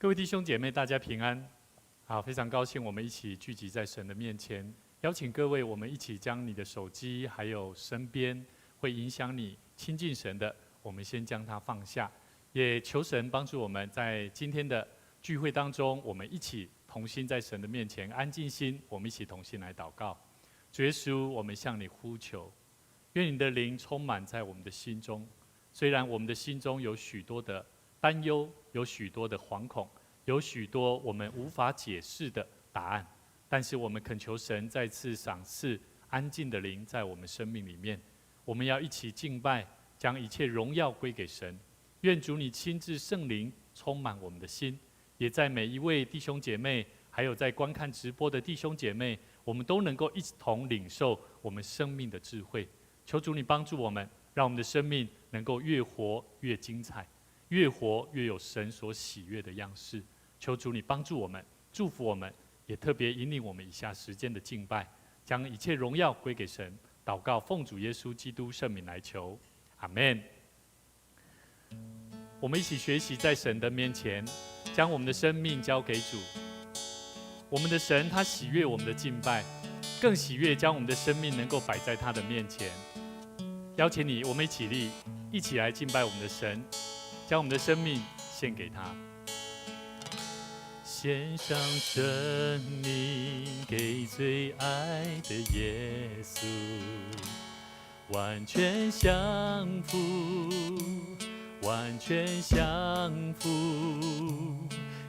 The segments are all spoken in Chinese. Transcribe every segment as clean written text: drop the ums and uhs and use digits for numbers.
各位弟兄姐妹，大家平安。好，非常高兴我们一起聚集在神的面前，邀请各位，我们一起将你的手机还有身边会影响你亲近神的，我们先将它放下。也求神帮助我们在今天的聚会当中，我们一起同心在神的面前安静心，我们一起同心来祷告。主耶稣，我们向你呼求，愿你的灵充满在我们的心中。虽然我们的心中有许多的担忧，有许多的惶恐，有许多我们无法解释的答案，但是我们恳求神再次赏赐安静的灵在我们生命里面。我们要一起敬拜，将一切荣耀归给神。愿主你亲自圣灵充满我们的心，也在每一位弟兄姐妹，还有在观看直播的弟兄姐妹，我们都能够一同领受我们生命的智慧。求主你帮助我们，让我们的生命能够越活越精彩，越活越有神所喜悦的样式。求主你帮助我们，祝福我们，也特别引领我们以下时间的敬拜，将一切荣耀归给神。祷告奉主耶稣基督圣名来求，阿们。我们一起学习在神的面前，将我们的生命交给主。我们的神他喜悦我们的敬拜，更喜悦将我们的生命能够摆在他的面前。邀请你，我们一起立，一起来敬拜我们的神，将我们的生命献给他。献上生命给最爱的耶稣，完全降服，完全降服。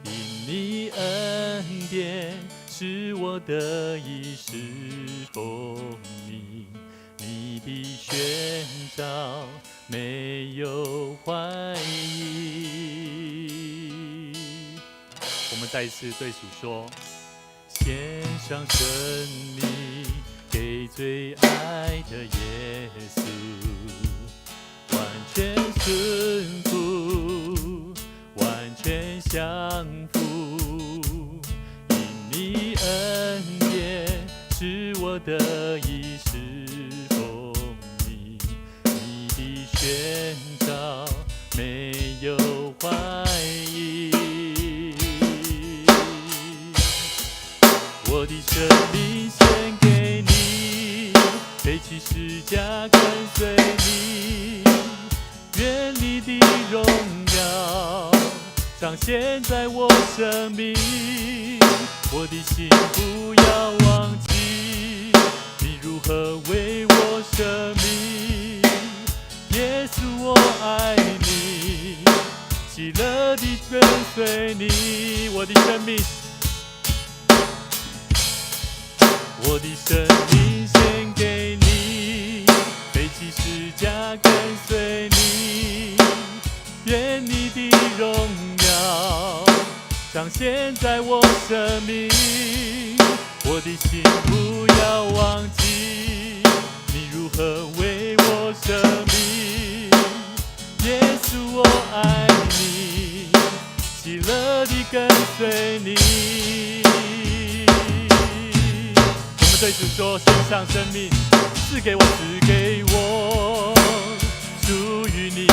因你恩典使我得以侍奉你，你的宣召没有怀疑。我们再一次对主说：献上生命给最爱的耶稣，完全顺服，完全降服。因你恩典使我得以侍奉你，你的宣召没有怀疑。我的生命献给你，背起十架跟随你，愿你的荣耀彰显在我生命。我的心不要忘记，你如何为我舍命。耶稣我爱你，喜乐地跟随你。我的生命，我的生命献给你，背起十架跟随你，愿你的荣耀彰显在我生命。我的心不要忘记，你如何为我舍命。耶稣我爱你，喜乐地跟随你。对主说：献上生命，赐给我，赐给我属于你的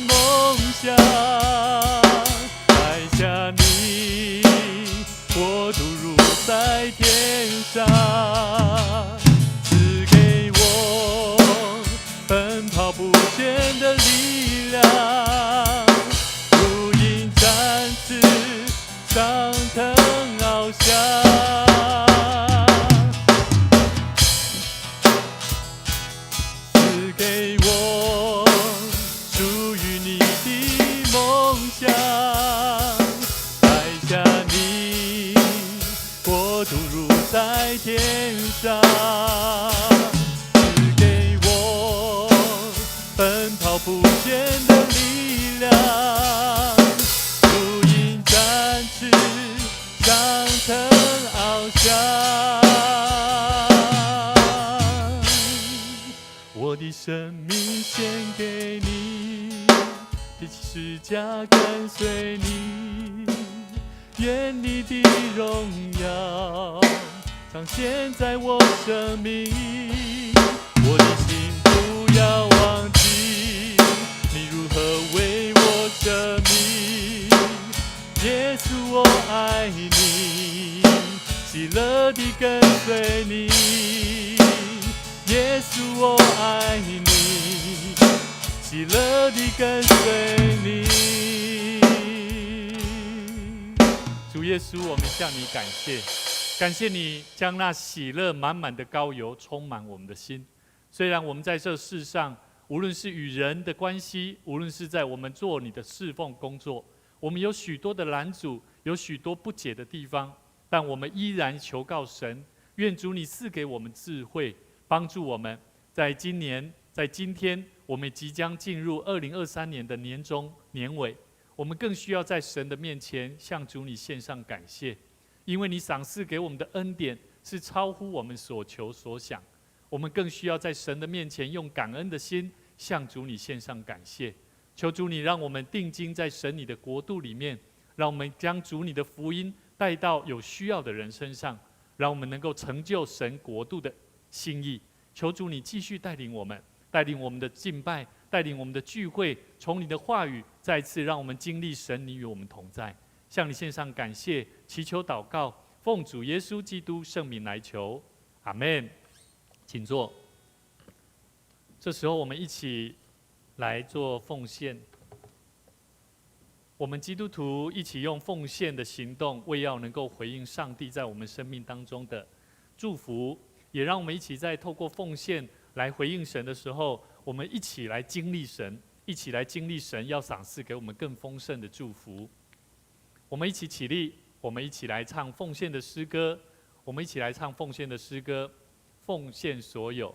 梦想。带下你，国度如在天上。赐给我奔跑不倦的力量，如鹰展翅，上腾翱翔。给我属于你的梦想，带下你，国度如在天上。赐给我奔跑不倦的力量，如鹰展翅，上腾翱翔。我的生命献给你，背起十架跟随你，愿你的荣耀彰显在我生命。我的心不要忘记，你如何为我舍命。耶稣我爱你，喜乐地跟随你。耶稣我爱你，喜乐地跟随你。主耶稣，我们向你感谢，感谢你将那喜乐满满的膏油充满我们的心。虽然我们在这世上，无论是与人的关系，无论是在我们做你的侍奉工作，我们有许多的拦阻，有许多不解的地方，但我们依然求告神，愿主你赐给我们智慧，帮助我们在今年，在今天，我们即将进入2023年的年终年尾，我们更需要在神的面前向主你献上感谢，因为你赏赐给我们的恩典是超乎我们所求所想。我们更需要在神的面前用感恩的心向主你献上感谢。求主你让我们定睛在神你的国度里面，让我们将主你的福音带到有需要的人身上，让我们能够成就神国度的心意。求主你继续带领我们，带领我们的敬拜，带领我们的聚会，从你的话语再次让我们经历神你与我们同在。向你献上感谢，祈求祷告，奉主耶稣基督圣名来求，阿们。请坐。这时候我们一起来做奉献。我们基督徒一起用奉献的行动，为要能够回应上帝在我们生命当中的祝福，也让我们一起在透过奉献来回应神的时候，我们一起来经历神，一起来经历神要赏赐给我们更丰盛的祝福。我们一起起立，我们一起来唱奉献的诗歌。我们一起来唱奉献的诗歌，奉献所有。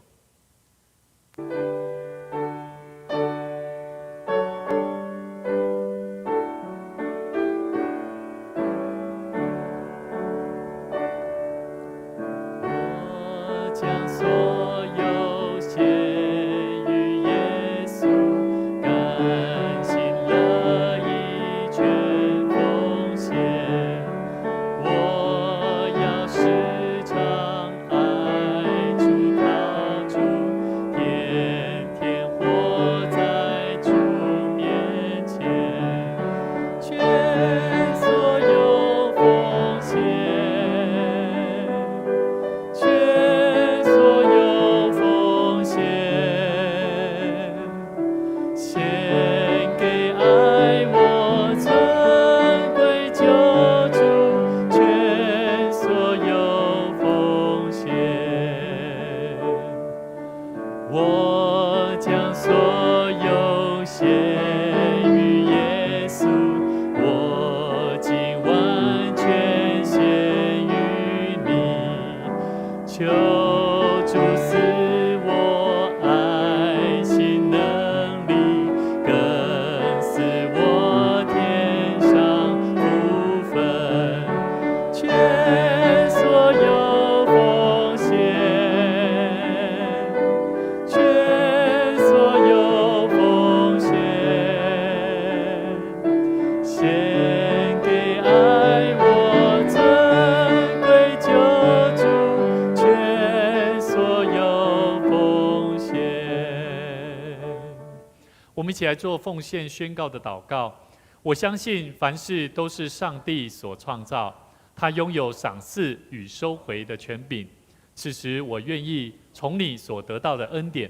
我们一起来做奉献宣告的祷告。我相信凡事都是上帝所创造，他拥有赏赐与收回的权柄。此时我愿意从你所得到的恩典，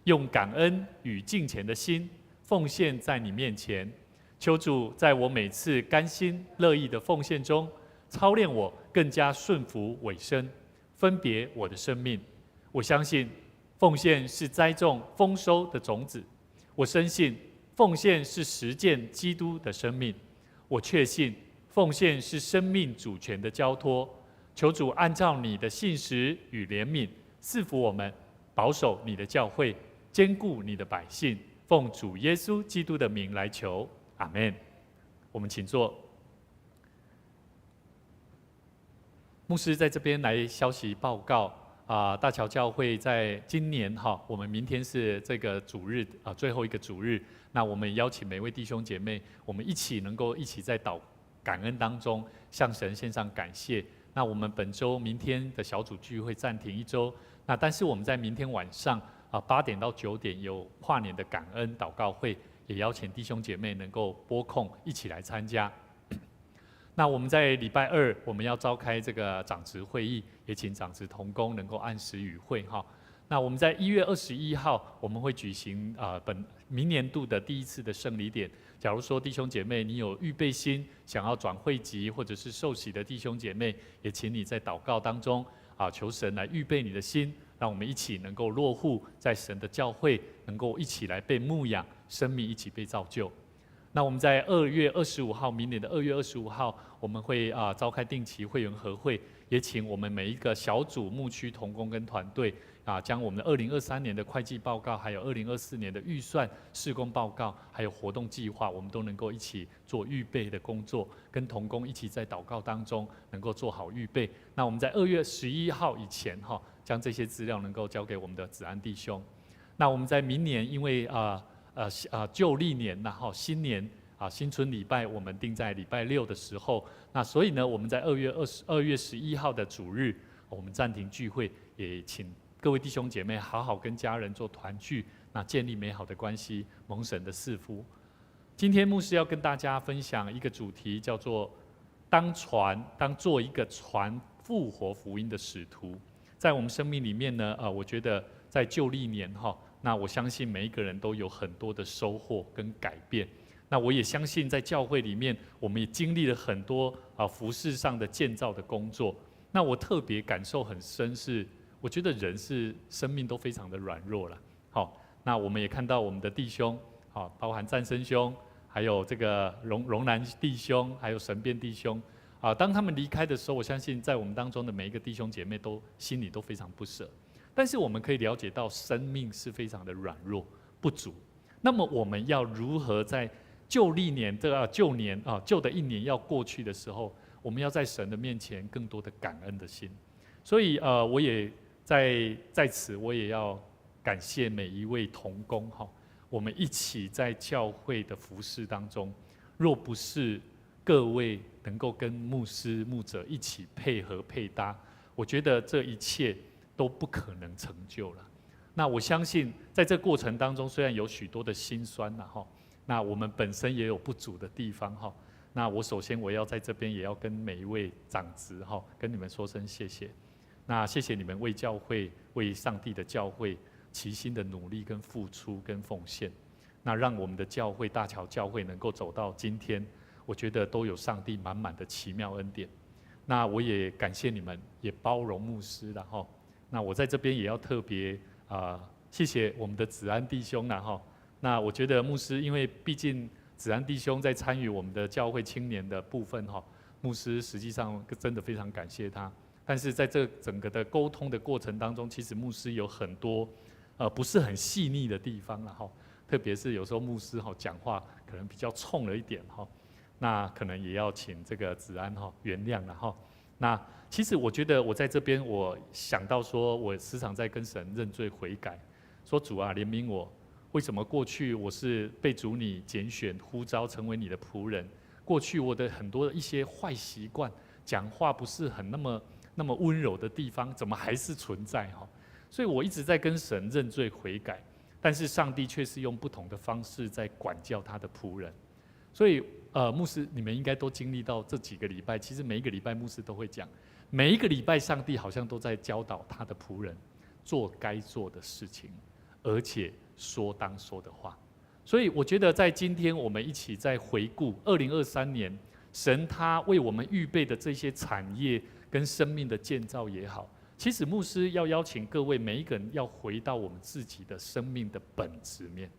用感恩与敬虔的心奉献在你面前。求主在我每次甘心乐意的奉献中，操练我更加顺服委身，分别我的生命。我相信奉献是栽种丰收的种子，我深信奉献是实践基督的生命，我确信奉献是生命主权的交托。求主按照你的信实与怜悯赐福我们，保守你的教会，坚固你的百姓。奉主耶稣基督的名来求，阿们。我们请坐。牧师在这边来消息报告。大桥教会在今年我们明天是这个主日最后一个主日，那我们邀请每位弟兄姐妹，我们一起能够一起在感恩当中向神献上感谢。那我们本周明天的小组聚会暂停1周，那但是我们在明天晚上8点到9点有跨年的感恩祷告会，也邀请弟兄姐妹能够拨空一起来参加。那我们在礼拜2我们要召开这个长职会议，也请长职同工能够按时与会哈。那我们在1月21号我们会举行明年度的第1次的圣礼典。假如说弟兄姐妹你有预备心，想要转会籍或者是受洗的弟兄姐妹，也请你在祷告当中求神来预备你的心，让我们一起能够落户在神的教会，能够一起来被牧养，生命一起被造就。那我们在2月25号，明年的2月25号，我们会召开定期会员合会，也请我们每一个小组、牧区同工跟团队将我们的2023年的会计报告，还有2024年的预算、事工报告，还有活动计划，我们都能够一起做预备的工作，跟同工一起在祷告当中能够做好预备。那我们在2月11号以前将这些资料能够交给我们的子安弟兄。那我们在明年，因为旧历年新年新春礼拜我们定在礼拜6的时候，那所以呢，我们在2月11号的主日，我们暂停聚会，也请各位弟兄姐妹好好跟家人做团聚，那建立美好的关系，蒙神的赐福。今天牧师要跟大家分享一个主题，叫做当做一个传复活福音的使徒。在我们生命里面呢，我觉得在旧历年那我相信每一个人都有很多的收获跟改变。那我也相信在教会里面，我们也经历了很多服事上的建造的工作。那我特别感受很深是，我觉得人是生命都非常的软弱了。那我们也看到我们的弟兄，包含战生兄，还有这个荣南弟兄，还有神变弟兄，当他们离开的时候，我相信在我们当中的每一个弟兄姐妹都心里都非常不舍。但是我们可以了解到，生命是非常的软弱不足。那么我们要如何在旧历年旧的一年要过去的时候，我们要在神的面前更多的感恩的心。所以我也在此我也要感谢每一位同工我们一起在教会的服事当中，若不是各位能够跟牧师牧者一起配合配搭，我觉得这一切都不可能成就了。那我相信在这过程当中，虽然有许多的辛酸那我们本身也有不足的地方那我首先我要在这边也要跟每一位长职跟你们说声谢谢。那谢谢你们为教会、为上帝的教会齐心的努力跟付出跟奉献，那让我们的教会大桥教会能够走到今天，我觉得都有上帝满满的奇妙恩典。那我也感谢你们，也包容牧师那我在这边也要特别谢谢我们的子安弟兄那我觉得牧师，因为毕竟子安弟兄在参与我们的教会青年的部分牧师实际上真的非常感谢他。但是在这整个的沟通的过程当中，其实牧师有很多不是很细腻的地方特别是有时候牧师讲话可能比较冲了一点那可能也要请这个子安原谅了那其实我觉得我在这边，我想到说，我时常在跟神认罪悔改，说主啊，怜悯我，为什么过去我是被主你拣选呼召成为你的仆人，过去我的很多一些坏习惯，讲话不是很那么温柔的地方，怎么还是存在所以我一直在跟神认罪悔改，但是上帝却是用不同的方式在管教他的仆人。所以牧师你们应该都经历到这几个礼拜，其实每一个礼拜牧师都会讲，每一个礼拜上帝好像都在教导他的仆人做该做的事情，而且说当说的话。所以我觉得在今天我们一起在回顾2023年，神他为我们预备的这些产业跟生命的建造也好，其实牧师要邀请各位每一个人要回到我们自己的生命的本质面。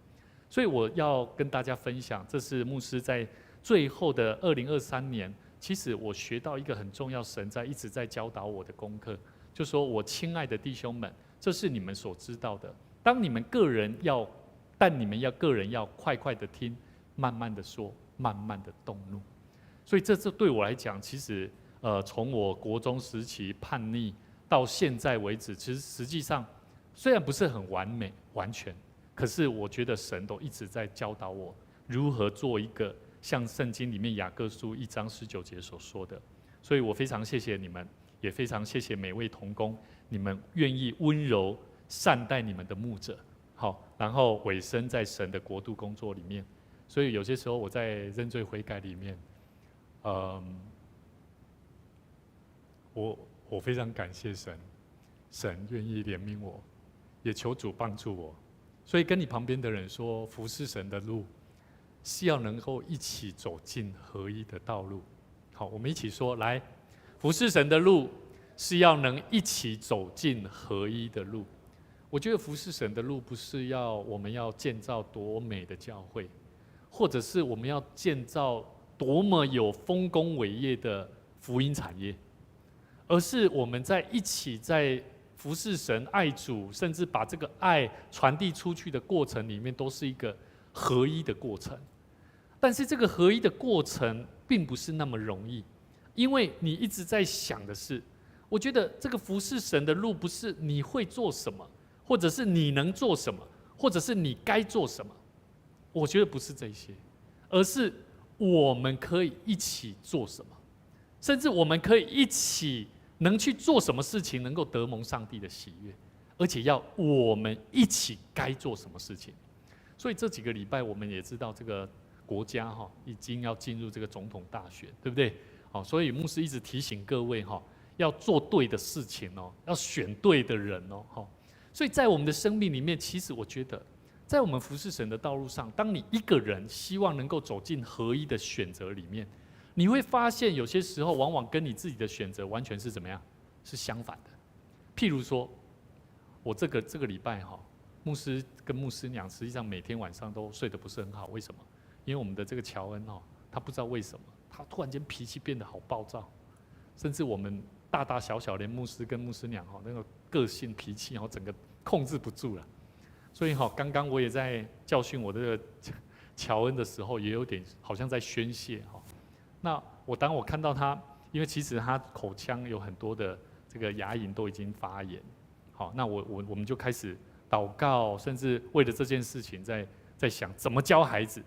所以我要跟大家分享，这是牧师在最后的2023年，其实我学到一个很重要，神一直在教导我的功课，就说我亲爱的弟兄们，这是你们所知道的，当你们个人要快快的听，慢慢的说，慢慢的动怒。所以这对我来讲，其实从我国中时期叛逆到现在为止，其实实际上虽然不是很完美完全，可是我觉得神都一直在教导我如何做一个像圣经里面雅各书1章19节所说的。所以我非常谢谢你们，也非常谢谢每位同工，你们愿意温柔善待你们的牧者，然后委身在神的国度工作里面。所以有些时候我在认罪悔改里面，我非常感谢神，神愿意怜悯我，也求主帮助我。所以跟你旁边的人说，服侍神的路是要能够一起走进合一的道路。好，我们一起说，来，服侍神的路是要能一起走进合一的路。我觉得服侍神的路不是我们要建造多美的教会，或者是我们要建造多么有丰功伟业的福音产业，而是我们在一起在服侍神、爱主，甚至把这个爱传递出去的过程里面，都是一个合一的过程。但是这个合一的过程并不是那么容易，因为你一直在想的是，我觉得这个服侍神的路不是你会做什么，或者是你能做什么，或者是你该做什么。我觉得不是这些，而是我们可以一起做什么，甚至我们可以一起能去做什么事情，能够得蒙上帝的喜悦，而且要我们一起该做什么事情。所以这几个礼拜我们也知道，这个国家已经要进入这个总统大选，对不对？所以牧师一直提醒各位要做对的事情要选对的人所以在我们的生命里面，其实我觉得，在我们服侍神的道路上，当你一个人希望能够走进合一的选择里面，你会发现有些时候往往跟你自己的选择完全是怎么样？是相反的。譬如说，我这个礼拜牧师跟牧师娘实际上每天晚上都睡得不是很好，为什么？因为我们的这个乔恩他不知道为什么，他突然间脾气变得好暴躁，甚至我们大大小小连牧师跟牧师娘那个个性脾气整个控制不住了。所以刚刚我也在教训我的乔恩的时候，也有点好像在宣泄那当我看到他，因为其实他口腔有很多的这个牙龈都已经发炎，那我们就开始祷告，甚至为了这件事情在想怎么教孩子。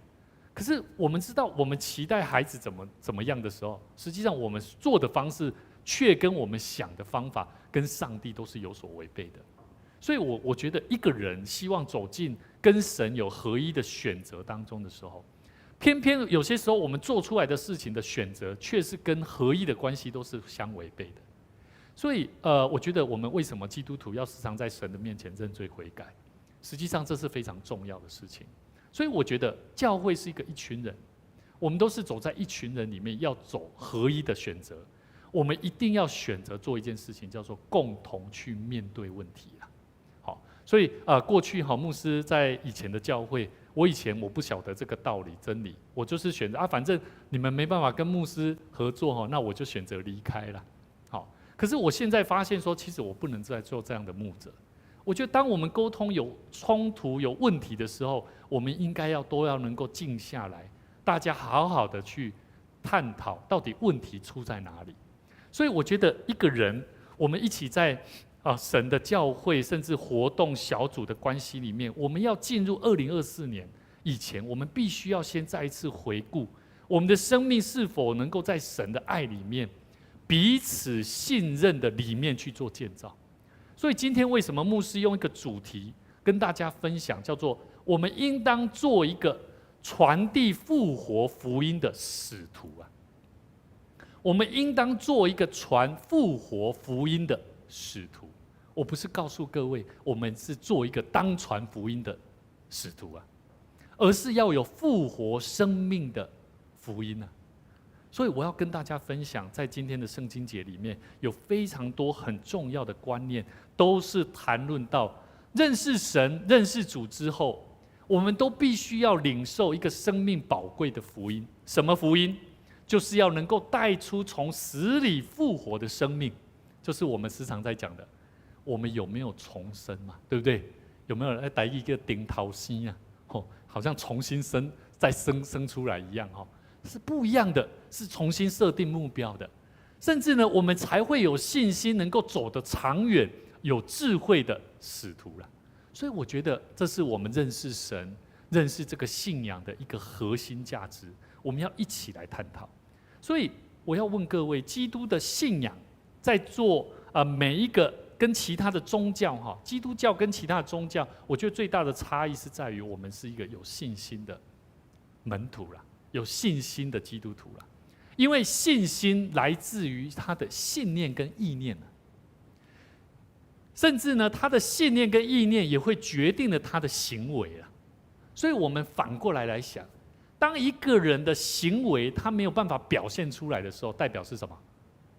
可是我们知道，我们期待孩子怎么样的时候，实际上我们做的方式却跟我们想的方法跟上帝都是有所违背的。所以我觉得一个人希望走进跟神有合一的选择当中的时候，偏偏有些时候我们做出来的事情的选择，却是跟合一的关系都是相违背的。所以我觉得我们为什么基督徒要时常在神的面前认罪悔改，实际上这是非常重要的事情。所以我觉得教会是一群人，我们都是走在一群人里面要走合一的选择。我们一定要选择做一件事情，叫做共同去面对问题啦。好，所以过去牧师在以前的教会，我不晓得这个道理真理，我就是选择反正你们没办法跟牧师合作那我就选择离开了。好，可是我现在发现说，其实我不能再做这样的牧者。我觉得当我们沟通有冲突、有问题的时候，我们应该都要能够静下来，大家好好的去探讨到底问题出在哪里。所以我觉得一个人，我们一起在神的教会甚至活动小组的关系里面，我们要进入2024年以前，我们必须要先再一次回顾我们的生命是否能够在神的爱里面、彼此信任的里面去做建造。所以今天为什么牧师用一个主题跟大家分享，叫做我们应当做一个传递复活福音的使徒啊？我们应当做一个传复活福音的使徒。我不是告诉各位我们是做一个当传福音的使徒啊，而是要有复活生命的福音啊。所以我要跟大家分享，在今天的圣经节里面，有非常多很重要的观念，都是谈论到认识神、认识主之后，我们都必须要领受一个生命宝贵的福音。什么福音？就是要能够带出从死里复活的生命，就是我们时常在讲的，我们有没有重生嘛？对不对？有没有人带一个顶头生啊？好像重新再生出来一样是不一样的，是重新设定目标的，甚至呢，我们才会有信心能够走得长远、有智慧的使徒了。所以我觉得这是我们认识神、认识这个信仰的一个核心价值，我们要一起来探讨。所以我要问各位，基督的信仰在做每一个跟其他的宗教基督教跟其他的宗教，我觉得最大的差异是在于我们是一个有信心的门徒啦。有信心的基督徒啦，因为信心来自于他的信念跟意念，甚至呢，他的信念跟意念也会决定了他的行为啊。所以我们反过来想，当一个人的行为他没有办法表现出来的时候，代表是什么？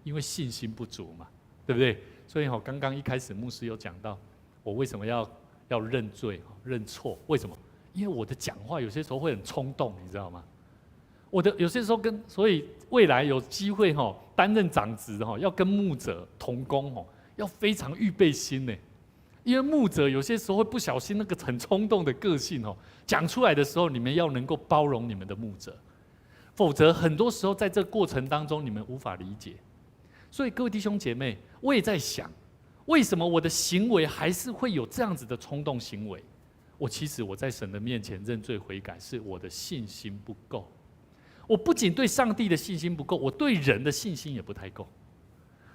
因为信心不足嘛，对不对？所以刚刚一开始牧师有讲到，我为什么要认罪、认错？为什么？因为我的讲话有些时候会很冲动，你知道吗？有些时候所以未来有机会担任长职要跟牧者同工要非常预备心呢。因为牧者有些时候会不小心那个很冲动的个性讲出来的时候，你们要能够包容你们的牧者，否则很多时候在这个过程当中你们无法理解。所以各位弟兄姐妹，我也在想，为什么我的行为还是会有这样子的冲动行为？其实我在神的面前认罪悔改，是我的信心不够。我不仅对上帝的信心不够，我对人的信心也不太够。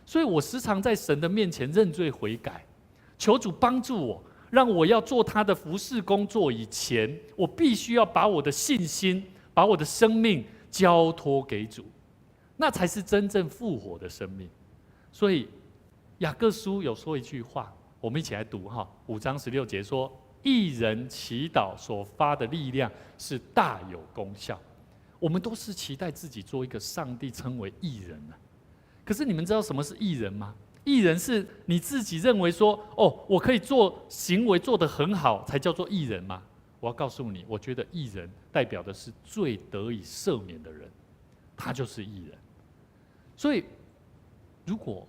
所以我时常在神的面前认罪悔改，求主帮助我，让我要做他的服事工作以前，我必须要把我的信心、把我的生命交托给主，那才是真正复活的生命。所以雅各书有说一句话，我们一起来读5章16节说：义人祈祷所发的力量是大有功效。我们都是期待自己做一个上帝称为义人的，可是你们知道什么是义人吗？义人是你自己认为说，我可以做行为做得很好，才叫做义人吗？我要告诉你，我觉得义人代表的是罪得以赦免的人，他就是义人。所以，如果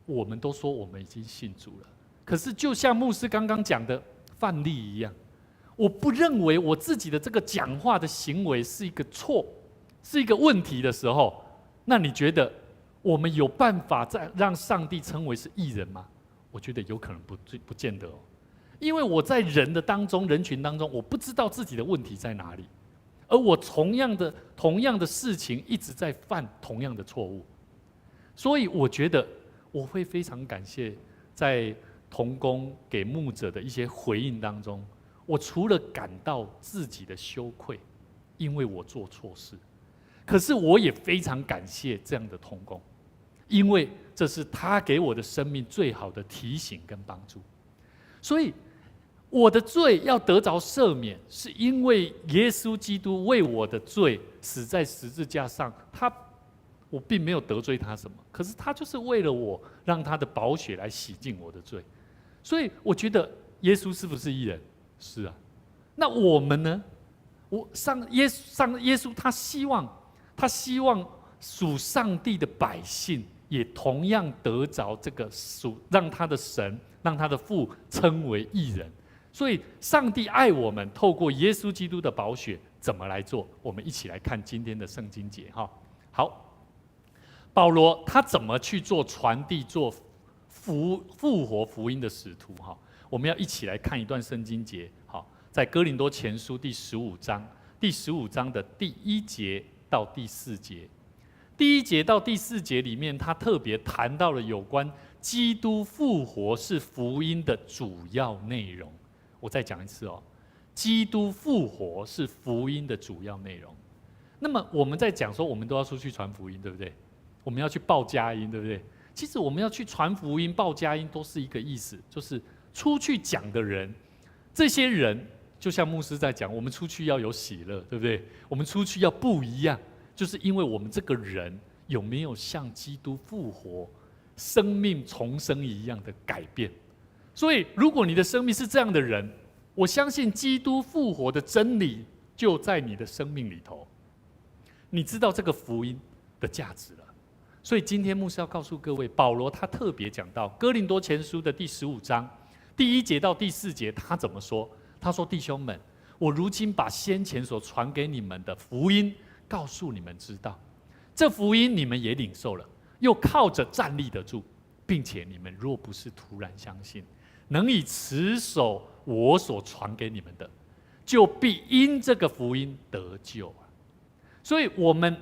我们都说我们已经信主了，可是就像牧师刚刚讲的范例一样，我不认为我自己的这个讲话的行为是一个错，是一个问题的时候，那你觉得我们有办法再让上帝称为是义人吗？我觉得有可能不见得因为我在人群当中，我不知道自己的问题在哪里，而我同样的事情一直在犯同样的错误，所以我觉得我会非常感谢在同工给牧者的一些回应当中，我除了感到自己的羞愧，因为我做错事，可是我也非常感谢这样的同工，因为这是他给我的生命最好的提醒跟帮助。所以我的罪要得着赦免，是因为耶稣基督为我的罪死在十字架上，我并没有得罪他什么，可是他就是为了我，让他的宝血来洗净我的罪。所以我觉得耶稣是不是义人？是啊。那我们呢？耶稣他希望属上帝的百姓也同样得着这个让他的神、让他的父称为义人。所以上帝爱我们，透过耶稣基督的宝血怎么来做？我们一起来看今天的圣经节好，保罗他怎么去做传递、做复活福音的使徒？我们要一起来看一段圣经节。在哥林多前书第15章的第1节到第4节。第1节到第4节里面，他特别谈到了有关基督复活是福音的主要内容。我再讲一次基督复活是福音的主要内容。那么我们在讲说，我们都要出去传福音，对不对？我们要去报佳音，对不对？其实我们要去传福音、报佳音，都是一个意思，就是出去讲的人，这些人就像牧师在讲，我们出去要有喜乐，对不对？我们出去要不一样，就是因为我们这个人有没有像基督复活、生命重生一样的改变。所以如果你的生命是这样的人，我相信基督复活的真理就在你的生命里头，你知道这个福音的价值了。所以今天牧师要告诉各位，保罗他特别讲到哥林多前书的第15章第1节到第4节，他怎么说？他说：弟兄们，我如今把先前所传给你们的福音告诉你们知道，这福音你们也领受了，又靠着站立得住，并且你们若不是突然相信，能以持守我所传给你们的，就必因这个福音得救。所以我们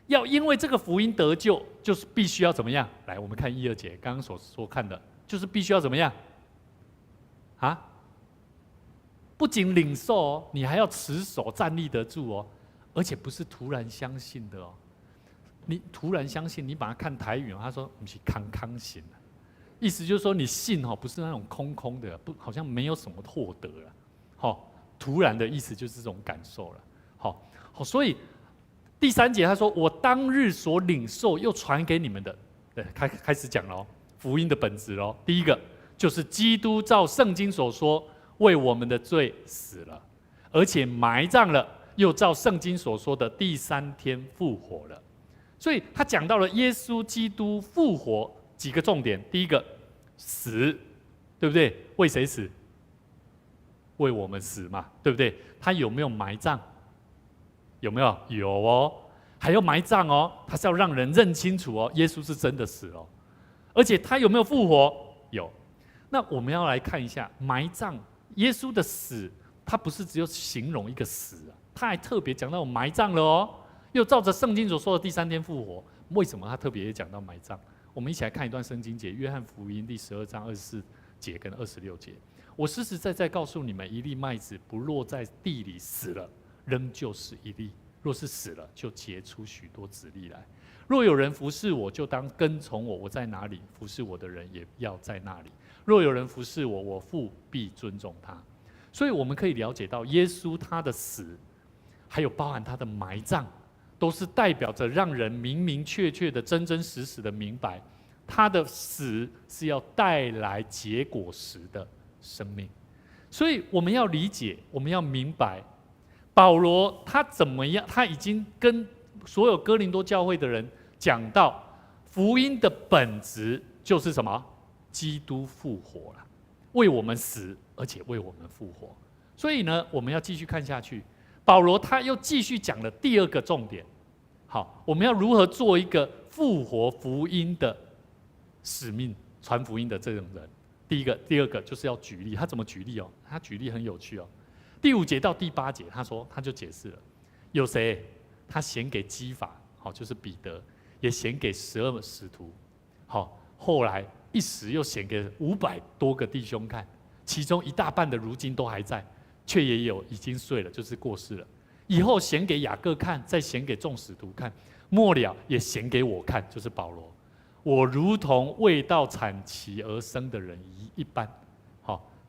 要因为这个福音得救，就是必须要怎么样？来，我们看1、2节，刚刚所看的，就是必须要怎么样？不仅领受你还要持守站立得住而且不是突然相信的你突然相信，你把它看台语，他说不是康康型，意思就是说你信不是那种空空的，不好像没有什么获得了，突然的意思就是这种感受了，所以第3节他说我当日所领受又传给你们的，开始讲了福音的本质咯。第一个就是基督照圣经所说为我们的罪死了，而且埋葬了，又照圣经所说的第3天复活了。所以他讲到了耶稣基督复活几个重点。第一个，死，对不对？为谁死？为我们死嘛，对不对？他有没有埋葬？有没有？有还要埋葬他是要让人认清楚耶稣是真的死了。而且他有没有复活？有。那我们要来看一下埋葬耶稣的死，他不是只有形容一个死他还特别讲到埋葬了又照着圣经所说的第3天复活。为什么他特别也讲到埋葬？我们一起来看一段圣经节，约翰福音第12章24节跟26节。我实实在在告诉你们，一粒麦子不落在地里死了，仍旧是一粒；若是死了，就结出许多子粒来。若有人服侍我，就当跟从我，我在哪里，服侍我的人也要在那里。若有人服侍我，我父必尊重他。所以我们可以了解到，耶稣他的死，还有包含他的埋葬，都是代表着让人明明确确的、真真实实的明白，他的死是要带来结果实的生命。所以我们要理解，我们要明白，保罗他怎么样，他已经跟所有哥林多教会的人讲到，福音的本质就是什么？基督复活了，为我们死，而且为我们复活。所以呢，我们要继续看下去。保罗他又继续讲了第2个重点。好，我们要如何做一个复活福音的使命、传福音的这种人？第2个就是要举例。他怎么举例他举例很有趣第5节到第8节，他就解释了，有谁？他显给基法，就是彼得，也显给12使徒。后来一时又显给500多个弟兄看，其中一大半的如今都还在，却也有已经睡了，就是过世了。以后显给雅各看，再显给众使徒看，末了也显给我看，就是保罗。我如同未到产期而生的人一般。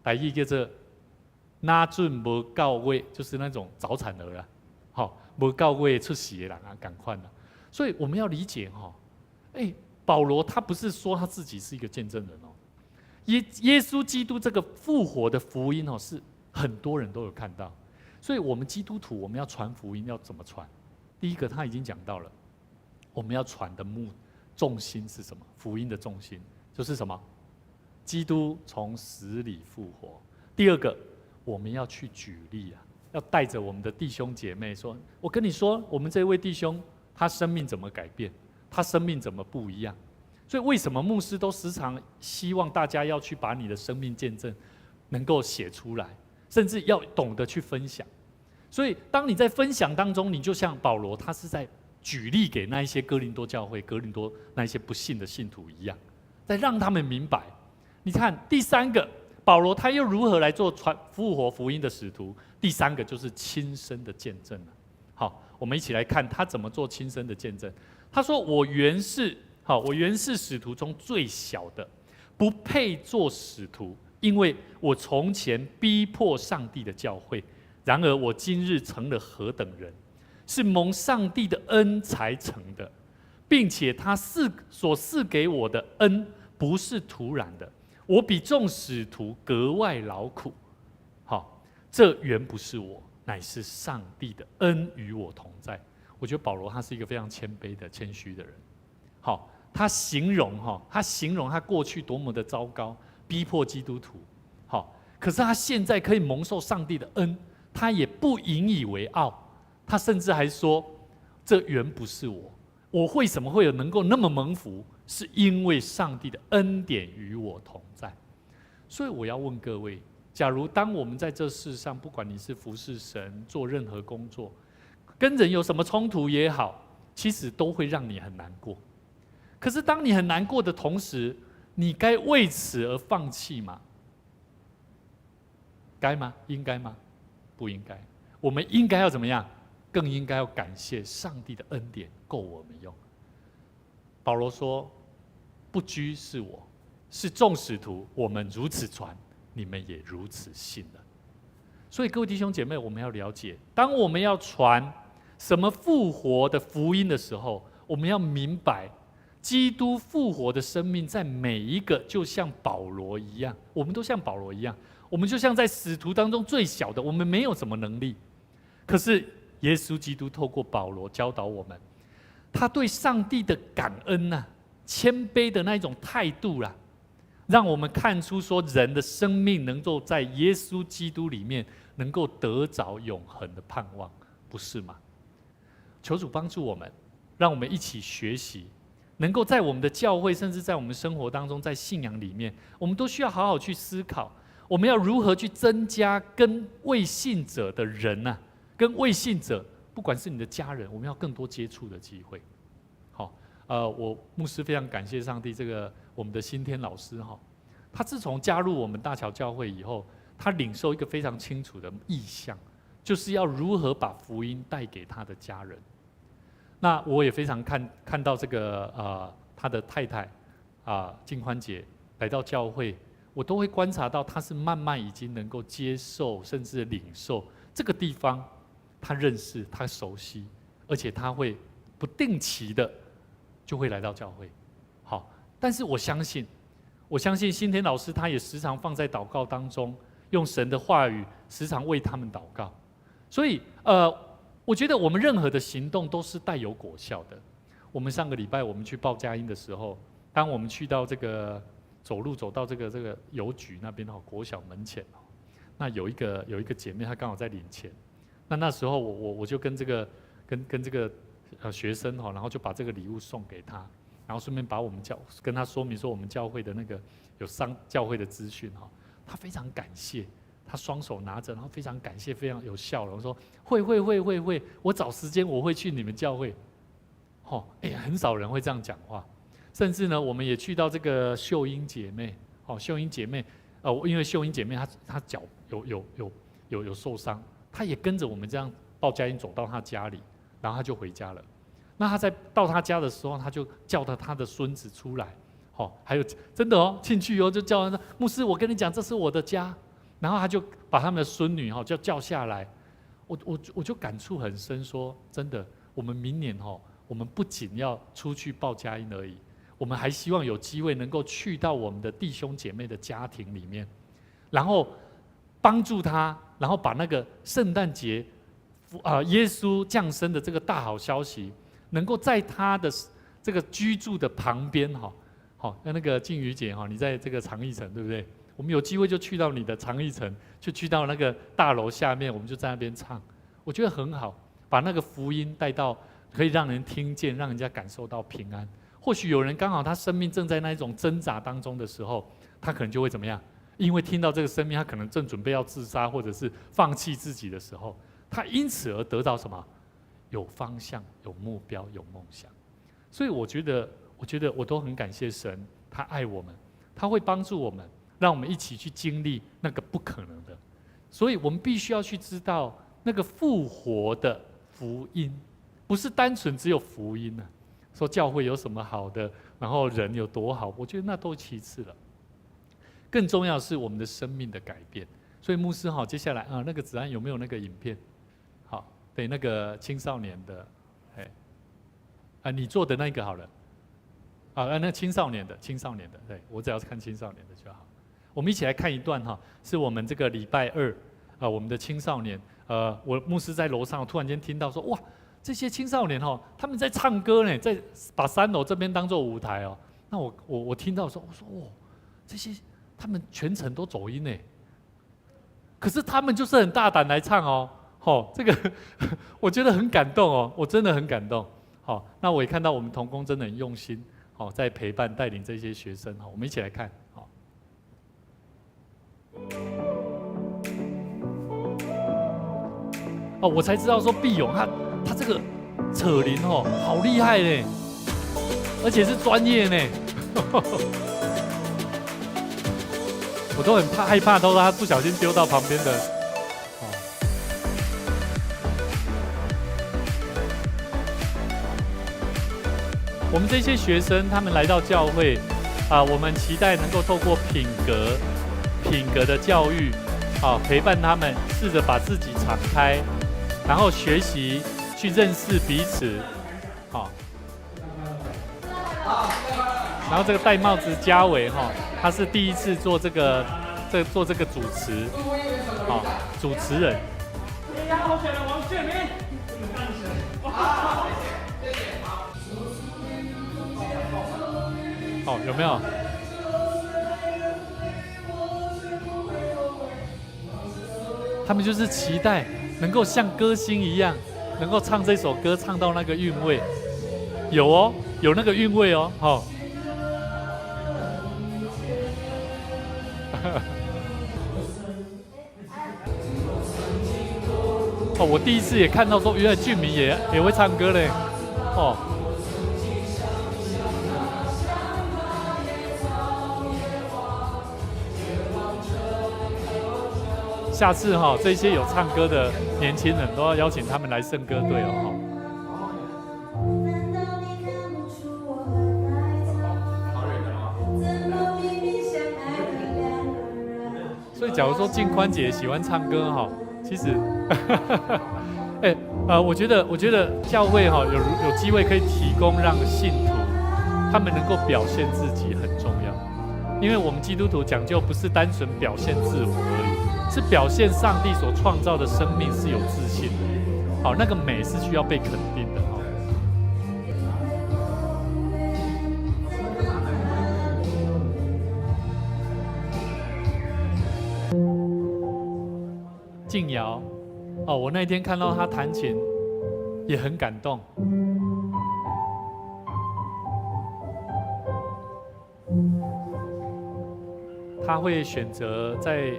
台语叫做哪准无到位，就是那种早产儿无到位出世的人赶快了。所以我们要理解保罗他不是说他自己是一个见证人耶稣基督这个复活的福音是很多人都有看到。所以我们基督徒我们要传福音要怎么传？第一个他已经讲到了，我们要传的重心是什么？福音的重心就是什么？基督从死里复活。第2个，我们要去举例要带着我们的弟兄姐妹说，我跟你说，我们这位弟兄他生命怎么改变，他生命怎么不一样。所以为什么牧师都时常希望大家要去把你的生命见证能够写出来，甚至要懂得去分享。所以当你在分享当中，你就像保罗，他是在举例给那一些哥林多教会、哥林多那一些不信的信徒一样，在让他们明白。你看第3个，保罗他又如何来做传复活福音的使徒？第3个就是亲身的见证好，我们一起来看他怎么做亲身的见证。他说：我原是使徒中最小的，不配做使徒，因为我从前逼迫上帝的教会。然而我今日成了何等人，是蒙上帝的恩才成的，并且他所赐给我的恩不是突然的，我比众使徒格外劳苦。这原不是我，乃是上帝的恩与我同在。我觉得保罗他是一个非常谦卑的、谦虚的人。他形容他过去多么的糟糕，逼迫基督徒。可是他现在可以蒙受上帝的恩，他也不引以为傲。他甚至还说：这原不是我，我为什么会能够那么蒙福？是因为上帝的恩典与我同在。所以我要问各位，假如当我们在这世上，不管你是服侍神、做任何工作，跟人有什么冲突也好，其实都会让你很难过。可是当你很难过的同时，你该为此而放弃吗？该吗？应该吗？不应该。我们应该要怎么样？更应该要感谢上帝的恩典够我们用。保罗说：“不拘是我，是众使徒，我们如此传，你们也如此信了。”所以各位弟兄姐妹，我们要了解，当我们要传什么复活的福音的时候，我们要明白，基督复活的生命在每一个，就像保罗一样，我们都像保罗一样，我们就像在使徒当中最小的，我们没有什么能力，可是耶稣基督透过保罗教导我们，他对上帝的感恩啊，谦卑的那一种态度啦，让我们看出说，人的生命能够在耶稣基督里面能够得着永恒的盼望，不是吗？求主帮助我们，让我们一起学习，能够在我们的教会，甚至在我们生活当中，在信仰里面，我们都需要好好去思考，我们要如何去增加跟未信者的人啊，跟未信者，不管是你的家人，我们要更多接触的机会。好，我牧师非常感谢上帝，这个我们的新天老师哈，他自从加入我们大桥教会以后，他领受一个非常清楚的意向，就是要如何把福音带给他的家人。那我也非常看到这个他的太太静欢姐来到教会，我都会观察到他是慢慢已经能够接受，甚至领受这个地方，他认识，他熟悉，而且他会不定期的就会来到教会。好，但是我相信新天老师他也时常放在祷告当中，用神的话语时常为他们祷告。所以我觉得我们任何的行动都是带有果效的。我们上个礼拜我们去报佳音的时候，当我们去到这个走到这个邮局那边国小门前，那有一个姐妹她刚好在领钱，那时候我就跟这个学生然后就把这个礼物送给她，然后顺便把我们跟她说明说我们教会的那个有教会的资讯她非常感谢。他双手拿着，然后非常感谢，非常有笑容，说会，我找时间我会去你们教会。很少人会这样讲话。甚至呢，我们也去到这个秀英姐妹，秀英姐妹，因为秀英姐妹她脚有受伤，她也跟着我们这样报佳音走到她家里，然后她就回家了。那她在到她家的时候，她就叫她的孙子出来，还有真的进去就叫他牧师，我跟你讲，这是我的家。然后他就把他们的孙女就叫下来，我就感触很深，说真的，我们明年我们不仅要出去报佳音而已，我们还希望有机会能够去到我们的弟兄姐妹的家庭里面，然后帮助他，然后把那个圣诞节耶稣降生的这个大好消息，能够在他的这个居住的旁边那个静瑜姐你在这个长义城对不对？我们有机会就去到你的长义城，就去到那个大楼下面，我们就在那边唱，我觉得很好，把那个福音带到，可以让人听见，让人家感受到平安。或许有人刚好他生命正在那一种挣扎当中的时候，他可能就会怎么样？因为听到这个生命，他可能正准备要自杀，或者是放弃自己的时候，他因此而得到什么？有方向、有目标、有梦想。所以我觉得我都很感谢神，他爱我们，他会帮助我们。让我们一起去经历那个不可能的，所以我们必须要去知道那个复活的福音，不是单纯只有福音说教会有什么好的，然后人有多好，我觉得那都其次了。更重要的是我们的生命的改变。所以牧师接下来那个子安有没有那个影片？好，对，那个青少年的，你做的那个好了，那青少年的，对，我只要看青少年的就好。我们一起来看一段是我们这个礼拜二我们的青少年，我牧师在楼上，突然间听到说，哇，这些青少年他们在唱歌呢，在把3楼这边当做舞台那我听到说，我说哇，这些他们全程都走音呢，可是他们就是很大胆来唱这个我觉得很感动我真的很感动。那我也看到我们同工真的很用心在陪伴带领这些学生我们一起来看我才知道说毕勇他这个扯铃好厉害呢，而且是专业呢。我都很害怕，都他不小心丢到旁边的。我们这些学生他们来到教会，我们期待能够透过品格的教育，陪伴他们，试着把自己敞开，然后学习去认识彼此，然后这个戴帽子嘉伟他是第一次做这个主持，主持人。候选人王建民。有没有？他们就是期待能够像歌星一样，能够唱这首歌，唱到那个韵味。有哦，有那个韵味哦，我第一次也看到说，原来俊明也会唱歌嘞，下次这些有唱歌的年轻人都要邀请他们来圣歌队哦。所以假如说静宽姐喜欢唱歌其实，我觉得教会有机会可以提供让信徒他们能够表现自己很重要，因为我们基督徒讲究不是单纯表现自我而已，是表现上帝所创造的生命是有自信的，那个美是需要被肯定的。静瑶，我那天看到他弹琴，也很感动。他会选择在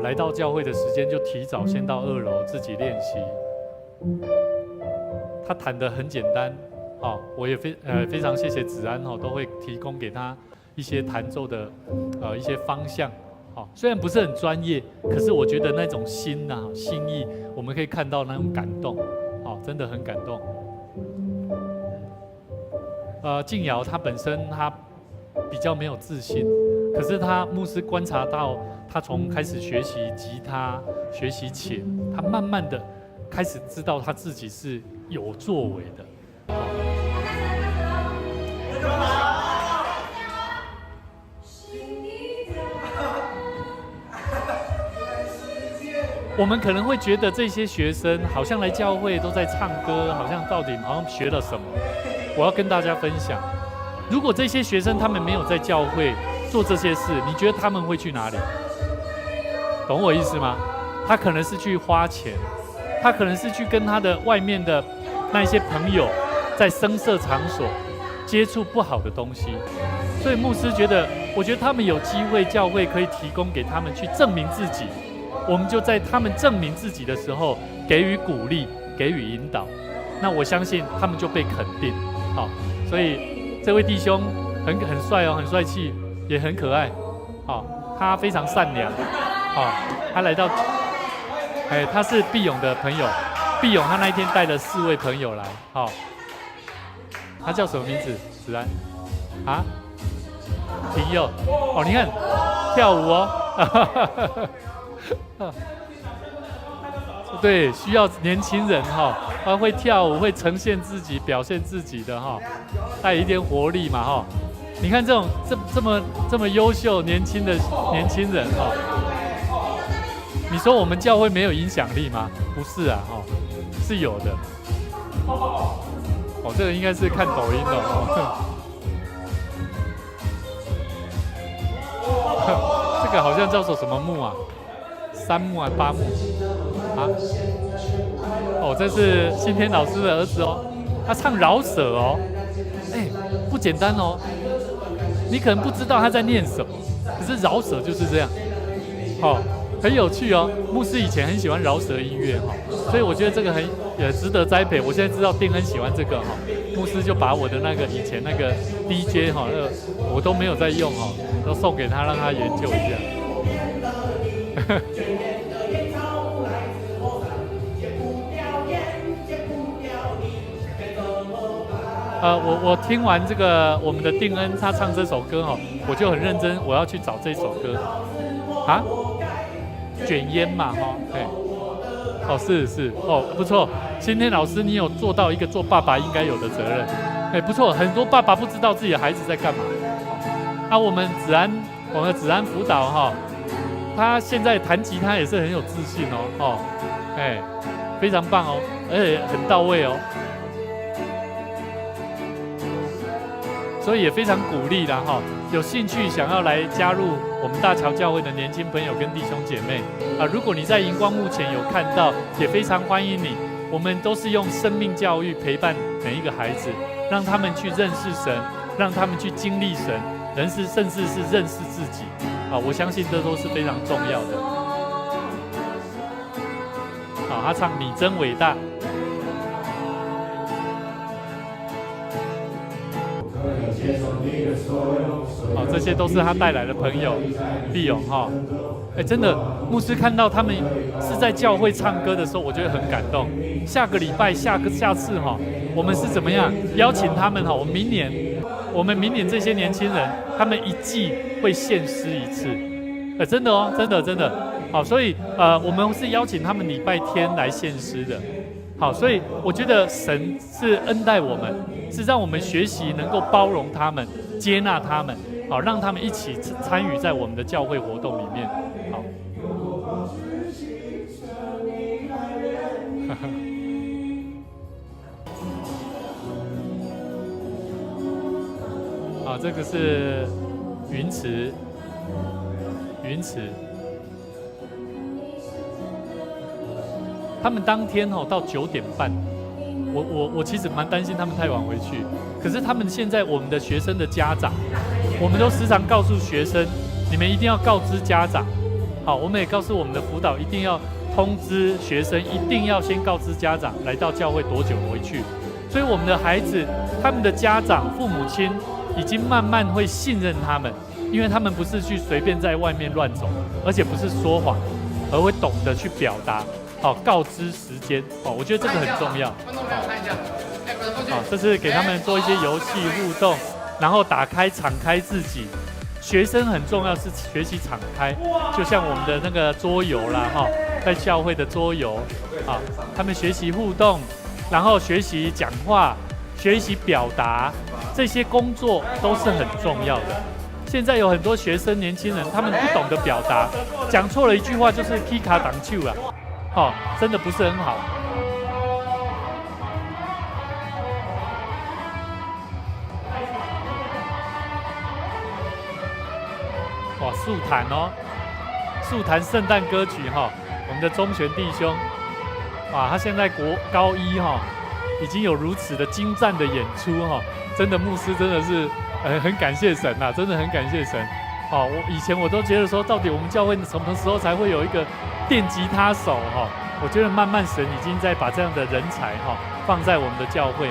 来到教会的时间就提早先到2楼自己练习。他弹得很简单，我也非常谢谢子安都会提供给他一些弹奏的一些方向。虽然不是很专业，可是我觉得那种心意，我们可以看到那种感动，真的很感动。静瑶她本身她比较没有自信，可是牧师观察到她从开始学习吉他、学习琴，她慢慢的开始知道她自己是有作为的。我们可能会觉得这些学生好像来教会都在唱歌，好像学了什么。我要跟大家分享，如果这些学生他们没有在教会做这些事，你觉得他们会去哪里？懂我意思吗？他可能是去花钱，他可能是去跟他的外面的那些朋友在声色场所接触不好的东西。所以牧师我觉得他们有机会，教会可以提供给他们去证明自己。我们就在他们证明自己的时候给予鼓励，给予引导，那我相信他们就被肯定。所以这位弟兄很帅很帅气，也很可爱。他非常善良。他来到，他是毕勇的朋友，毕勇他那一天带了4位朋友来。他叫什么名字？子安啊？平佑。你看跳舞哦。对，需要年轻人他会跳舞，会呈现自己、表现自己的带一点活力嘛你看这么优秀年轻人你说我们教会没有影响力吗？不是啊是有的。这个应该是看抖音的这个好像叫做什么木啊？3木还8木啊？这是信天老师的儿子他唱饶舌不简单你可能不知道他在念什么，可是饶舌就是这样，很有趣牧师以前很喜欢饶舌音乐所以我觉得这个也值得栽培。我现在知道定恩喜欢这个牧师就把我的那个以前那个 DJ 我都没有在用都送给他，让他研究一下。我听完这个我们的定恩他唱这首歌我就很认真，我要去找这首歌啊，卷烟嘛是不错，今天老师你有做到一个做爸爸应该有的责任，不错，很多爸爸不知道自己的孩子在干嘛。我们的子安辅导他现在弹吉他也是很有自信非常棒而且很到位所以也非常鼓励啦有兴趣想要来加入我们大桥教会的年轻朋友跟弟兄姐妹如果你在荧光幕前有看到，也非常欢迎你。我们都是用生命教育陪伴每一个孩子，让他们去认识神，让他们去经历神，甚至是认识自己我相信这都是非常重要的。他唱你真伟大。这些都是他带来的朋友，利勇真的，牧师看到他们是在教会唱歌的时候，我觉得很感动。下个礼拜、下次我们是怎么样邀请他们我们明年这些年轻人，他们一季会献诗一次，真的真的所以我们是邀请他们礼拜天来献诗的。所以我觉得神是恩待我们，是让我们学习能够包容他们、接纳他们，让他们一起参与在我们的教会活动里面。这个是云池。他们当天到9点半，我其实蛮担心他们太晚回去。可是他们现在我们的学生的家长，我们都时常告诉学生，你们一定要告知家长。我们也告诉我们的辅导，一定要通知学生，一定要先告知家长来到教会多久回去。所以我们的孩子，他们的家长、父母亲已经慢慢会信任他们，因为他们不是去随便在外面乱走，而且不是说谎，而会懂得去表达。告知时间我觉得这个很重要。观众朋友看一下，这是给他们做一些游戏互动，然后敞开自己。学生很重要是学习敞开，就像我们的那个桌游啦在教会的桌游他们学习互动，然后学习讲话，学习表达，这些工作都是很重要的。现在有很多学生年轻人，他们不懂得表达，讲错了一句话就是踢卡挡球啦。真的不是很好。速弹速弹圣诞歌曲我们的中学弟兄，他现在高一已经有如此的精湛的演出真的牧师真的是很感谢神真的很感谢神。以前我都觉得说，到底我们教会什么时候才会有一个电吉他手我觉得慢慢神已经在把这样的人才放在我们的教会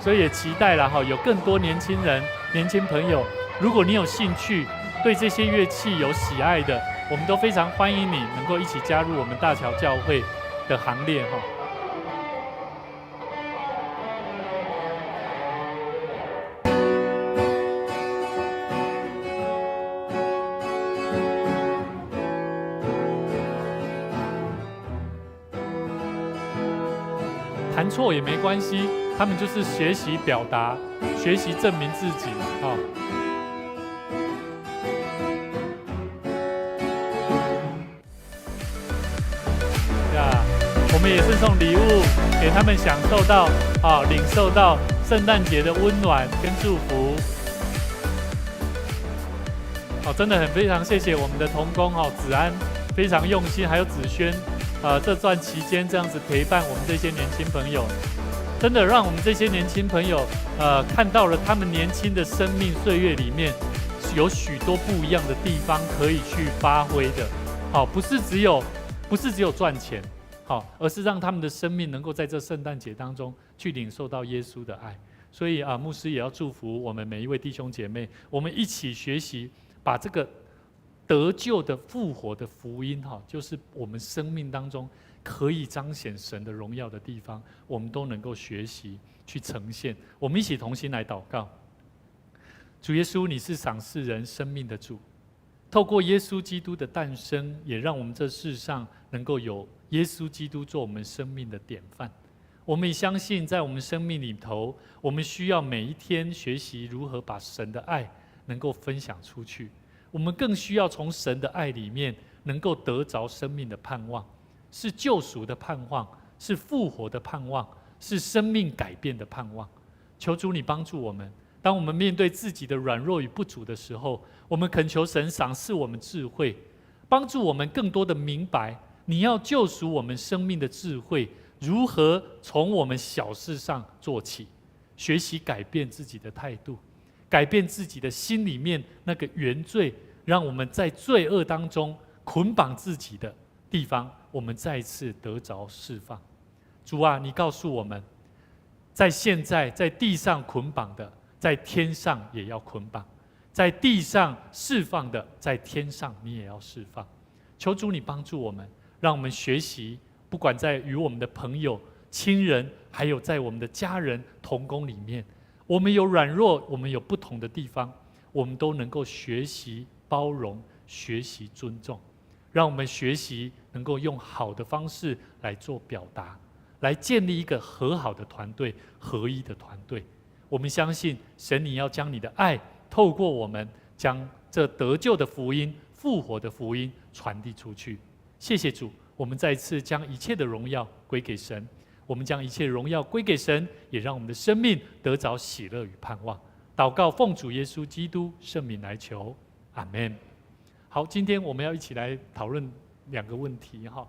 所以也期待了有更多年轻人、年轻朋友，如果你有兴趣，对这些乐器有喜爱的，我们都非常欢迎你能够一起加入我们大桥教会的行列弹错也没关系，他们就是学习表达，学习证明自己我们也是送礼物给他们，享受到领受到圣诞节的温暖跟祝福。真的非常谢谢我们的同工子安非常用心，还有子轩这段期间这样子陪伴我们这些年轻朋友，真的让我们这些年轻朋友看到了他们年轻的生命岁月里面有许多不一样的地方可以去发挥的。不是只有赚钱，而是让他们的生命能够在这圣诞节当中去领受到耶稣的爱。所以牧师也要祝福我们每一位弟兄姐妹，我们一起学习把这个得救的复活的福音就是我们生命当中可以彰显神的荣耀的地方，我们都能够学习去呈现。我们一起同心来祷告。主耶稣，你是赏赐人生命的主，透过耶稣基督的诞生，也让我们这世上能够有耶稣基督做我们生命的典范。我们也相信，在我们生命里头，我们需要每一天学习如何把神的爱能够分享出去。我们更需要从神的爱里面能够得着生命的盼望，是救赎的盼望，是复活的盼望，是生命改变的盼望。求主你帮助我们，当我们面对自己的软弱与不足的时候，我们恳求神赏赐我们智慧，帮助我们更多的明白你要救赎我们生命的智慧，如何从我们小事上做起，学习改变自己的态度，改变自己的心里面那个原罪，让我们在罪恶当中捆绑自己的地方，我们再一次得着释放。主啊，你告诉我们，在现在在地上捆绑的，在天上也要捆绑；在地上释放的，在天上你也要释放。求主你帮助我们，让我们学习，不管在与我们的朋友、亲人，还有在我们的家人同工里面，我们有软弱，我们有不同的地方，我们都能够学习包容，学习尊重，让我们学习能够用好的方式来做表达，来建立一个和好的团队，合一的团队。我们相信神，你要将你的爱透过我们，将这得救的福音、复活的福音传递出去。谢谢主，我们再次将一切的荣耀归给神，我们将一切荣耀归给神，也让我们的生命得着喜乐与盼望。祷告奉主耶稣基督圣名来求，阿们。好，今天我们要一起来讨论2个问题哈。